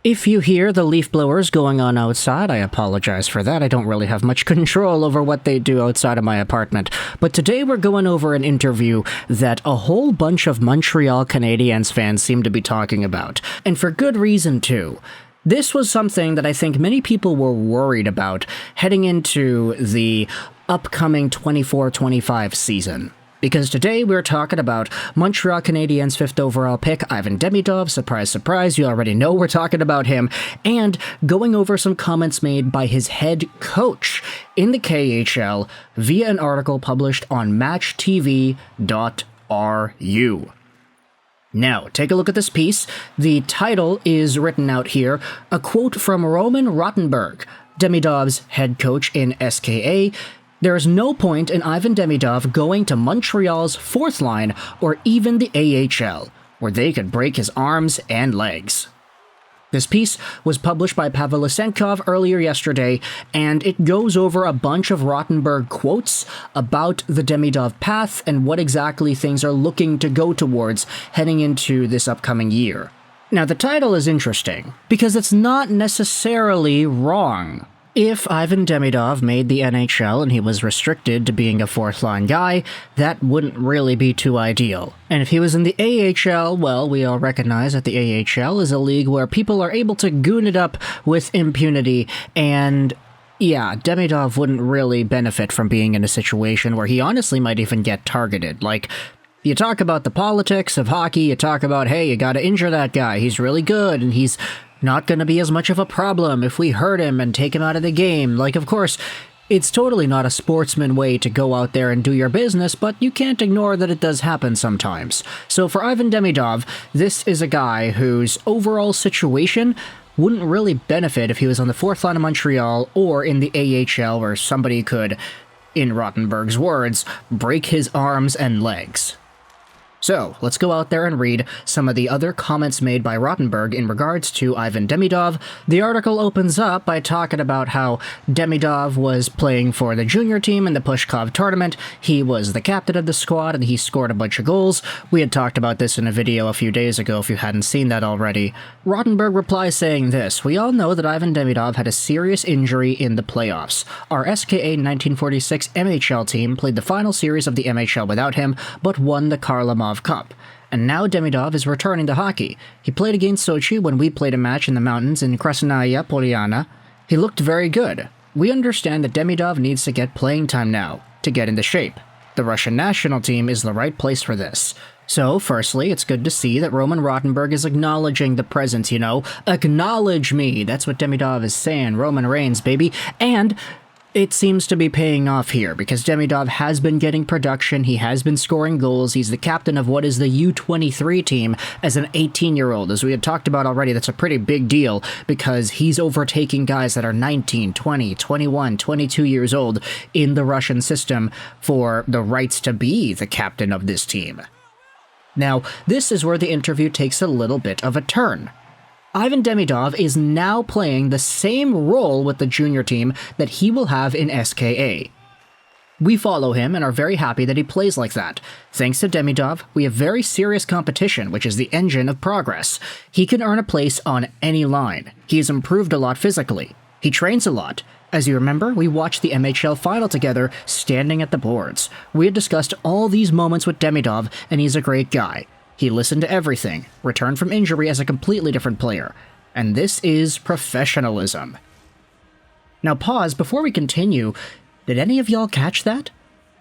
If you hear the leaf blowers going on outside, I apologize for that. I don't really have much control over what they do outside of my apartment. But today we're going over an interview that a whole bunch of Montreal Canadiens fans seem to be talking about. And for good reason, too. This was something that I think many people were worried about heading into the upcoming 24-25 season. Because today we're talking about Montreal Canadiens' 5th overall pick, Ivan Demidov. Surprise, surprise, you already know we're talking about him. And going over some comments made by his head coach in the KHL via an article published on matchtv.ru. Now, take a look at this piece. The title is written out here, a quote from Roman Rotenberg, Demidov's head coach in SKA. There is no point in Ivan Demidov going to Montreal's 4th line or even the AHL, where they could break his arms and legs. This piece was published by Pavel Lyshenkov earlier yesterday, and it goes over a bunch of Rotenberg quotes about the Demidov path and what exactly things are looking to go towards heading into this upcoming year. Now, the title is interesting, because it's not necessarily wrong. If Ivan Demidov made the NHL and he was restricted to being a 4th-line guy, that wouldn't really be too ideal. And if he was in the AHL, well, we all recognize that the AHL is a league where people are able to goon it up with impunity, and yeah, Demidov wouldn't really benefit from being in a situation where he honestly might even get targeted. Like, you talk about the politics of hockey, you talk about, hey, you gotta injure that guy, he's really good, and he's not going to be as much of a problem if we hurt him and take him out of the game. Like, of course, it's totally not a sportsman way to go out there and do your business, but you can't ignore that it does happen sometimes. So for Ivan Demidov, this is a guy whose overall situation wouldn't really benefit if he was on the 4th line of Montreal or in the AHL, where somebody could, in Rotenberg's words, break his arms and legs. So, let's go out there and read some of the other comments made by Rotenberg in regards to Ivan Demidov. The article opens up by talking about how Demidov was playing for the junior team in the Pushkov tournament. He was the captain of the squad and he scored a bunch of goals. We had talked about this in a video a few days ago if you hadn't seen that already. Rotenberg replies saying this: "We all know that Ivan Demidov had a serious injury in the playoffs. Our SKA 1946 MHL team played the final series of the MHL without him, but won the Kharlamov Cup. And now Demidov is returning to hockey. He played against Sochi when we played a match in the mountains in Krasnaya Polyana. He looked very good. We understand that Demidov needs to get playing time now, to get into shape. The Russian national team is the right place for this." So, firstly, it's good to see that Roman Rotenberg is acknowledging the presence, Acknowledge me! That's what Demidov is saying. Roman Reigns, baby. And it seems to be paying off here, because Demidov has been getting production, he has been scoring goals, he's the captain of what is the U23 team as an 18-year-old. As we had talked about already, that's a pretty big deal, because he's overtaking guys that are 19, 20, 21, 22 years old in the Russian system for the rights to be the captain of this team. Now, this is where the interview takes a little bit of a turn. Ivan Demidov is now playing the same role with the junior team that he will have in SKA. We follow him and are very happy that he plays like that. Thanks to Demidov, we have very serious competition, which is the engine of progress. He can earn a place on any line. He has improved a lot physically. He trains a lot. As you remember, we watched the MHL final together, standing at the boards. We had discussed all these moments with Demidov, and he's a great guy. He listened to everything, returned from injury as a completely different player. And this is professionalism. Now pause before we continue. Did any of y'all catch that?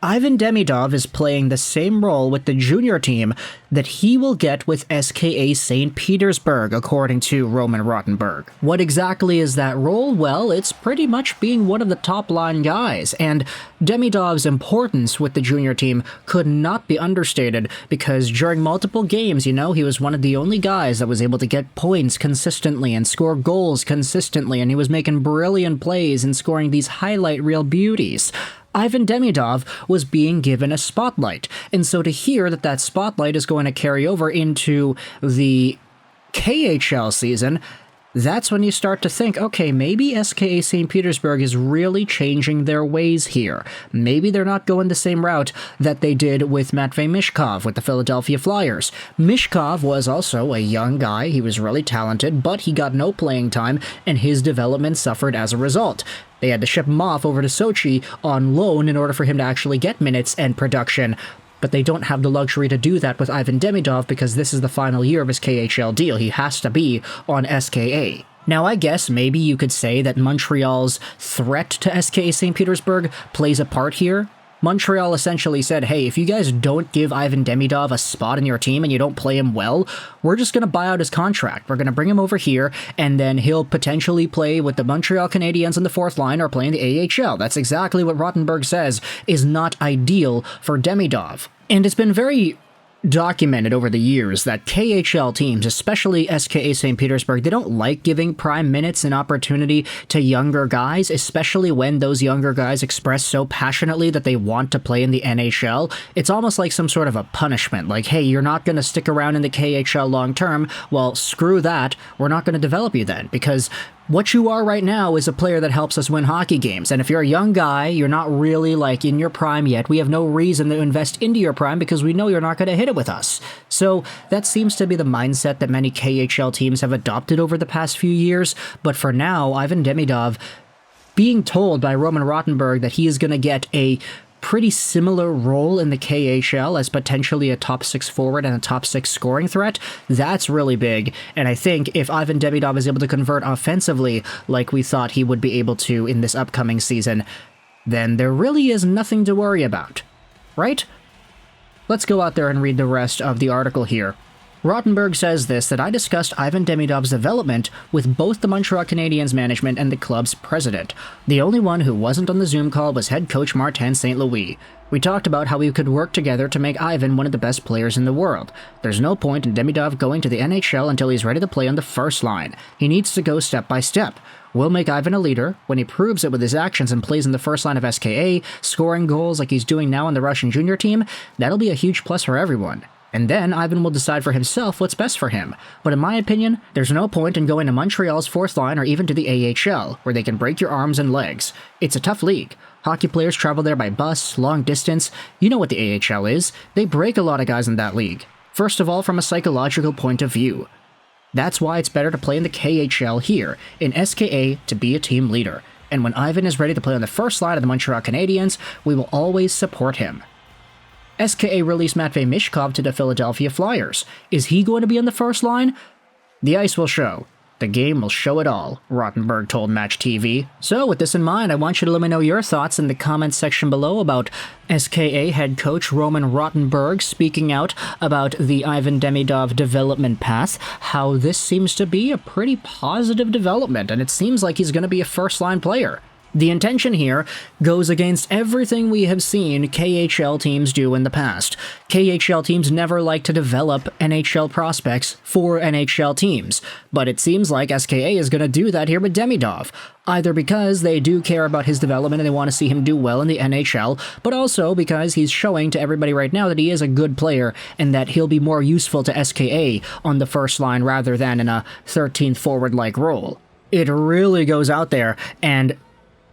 Ivan Demidov is playing the same role with the junior team that he will get with SKA St. Petersburg, according to Roman Rotenberg. What exactly is that role? Well, it's pretty much being one of the top-line guys, and Demidov's importance with the junior team could not be understated, because during multiple games, he was one of the only guys that was able to get points consistently and score goals consistently, and he was making brilliant plays and scoring these highlight reel beauties. Ivan Demidov was being given a spotlight, and so to hear that that spotlight is going to carry over into the KHL season, that's when you start to think, okay, maybe SKA St. Petersburg is really changing their ways here. Maybe they're not going the same route that they did with Matvei Mishkov with the Philadelphia Flyers. Mishkov was also a young guy. He was really talented, but he got no playing time, and his development suffered as a result. They had to ship him off over to Sochi on loan in order for him to actually get minutes and production. But they don't have the luxury to do that with Ivan Demidov because this is the final year of his KHL deal. He has to be on SKA. Now, I guess maybe you could say that Montreal's threat to SKA St. Petersburg plays a part here. Montreal essentially said, hey, if you guys don't give Ivan Demidov a spot in your team and you don't play him well, we're just going to buy out his contract. We're going to bring him over here, and then he'll potentially play with the Montreal Canadiens in the fourth line or play in the AHL. That's exactly what Rotenberg says is not ideal for Demidov. And it's been very documented over the years that KHL teams, especially SKA St. Petersburg, they don't like giving prime minutes and opportunity to younger guys, especially when those younger guys express so passionately that they want to play in the NHL. It's almost like some sort of a punishment, like, hey, you're not going to stick around in the KHL long term, well, screw that, we're not going to develop you then, because what you are right now is a player that helps us win hockey games. And if you're a young guy, you're not really like in your prime yet, we have no reason to invest into your prime because we know you're not going to hit it with us. So that seems to be the mindset that many KHL teams have adopted over the past few years. But for now, Ivan Demidov being told by Roman Rotenberg that he is going to get a pretty similar role in the KHL as potentially a top 6 forward and a top 6 scoring threat, that's really big. And I think if Ivan Demidov is able to convert offensively like we thought he would be able to in this upcoming season, then there really is nothing to worry about, right? Let's go out there and read the rest of the article here. Rotenberg says this, that I discussed Ivan Demidov's development with both the Montreal Canadiens management and the club's president. The only one who wasn't on the Zoom call was head coach Martin St. Louis. We talked about how we could work together to make Ivan one of the best players in the world. There's no point in Demidov going to the NHL until he's ready to play on the first line. He needs to go step by step. We'll make Ivan a leader. When he proves it with his actions and plays in the first line of SKA, scoring goals like he's doing now on the Russian junior team, that'll be a huge plus for everyone. And then Ivan will decide for himself what's best for him. But in my opinion, there's no point in going to Montreal's fourth line or even to the AHL, where they can break your arms and legs. It's a tough league. Hockey players travel there by bus, long distance. You know what the AHL is. They break a lot of guys in that league. First of all, from a psychological point of view. That's why it's better to play in the KHL here, in SKA, to be a team leader. And when Ivan is ready to play on the first line of the Montreal Canadiens, we will always support him. SKA released Matvei Mishkov to the Philadelphia Flyers. Is he going to be on the first line? The ice will show. The game will show it all, Rotenberg told Match TV. So with this in mind, I want you to let me know your thoughts in the comments section below about SKA head coach Roman Rotenberg speaking out about the Ivan Demidov development path, how this seems to be a pretty positive development, and it seems like he's going to be a first-line player. The intention here goes against everything we have seen KHL teams do in the past. KHL teams never like to develop NHL prospects for NHL teams, but it seems like SKA is going to do that here with Demidov, either because they do care about his development and they want to see him do well in the NHL, but also because he's showing to everybody right now that he is a good player and that he'll be more useful to SKA on the first line rather than in a 13th forward-like role. It really goes out there and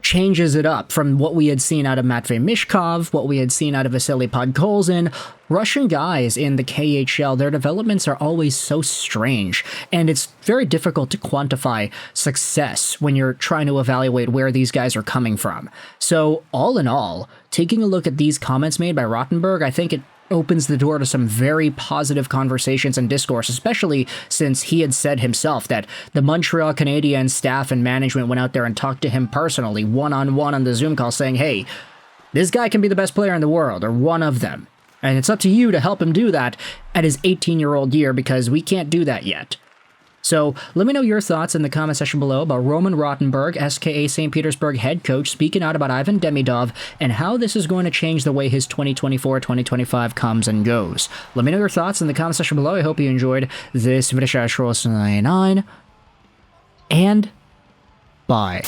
changes it up from what we had seen out of Matvei Mishkov, what we had seen out of Vasily Podkolzin. Russian guys in the KHL, their developments are always so strange, and it's very difficult to quantify success when you're trying to evaluate where these guys are coming from. So, all in all, taking a look at these comments made by Rotenberg, I think it opens the door to some very positive conversations and discourse, especially since he had said himself that the Montreal Canadiens staff and management went out there and talked to him personally, one-on-one on the Zoom call, saying, hey, this guy can be the best player in the world, or one of them. And it's up to you to help him do that at his 18-year-old year, because we can't do that yet. So let me know your thoughts in the comment section below about Roman Rotenberg, SKA St. Petersburg head coach, speaking out about Ivan Demidov and how this is going to change the way his 2024-2025 comes and goes. Let me know your thoughts in the comment section below. I hope you enjoyed this video. And bye.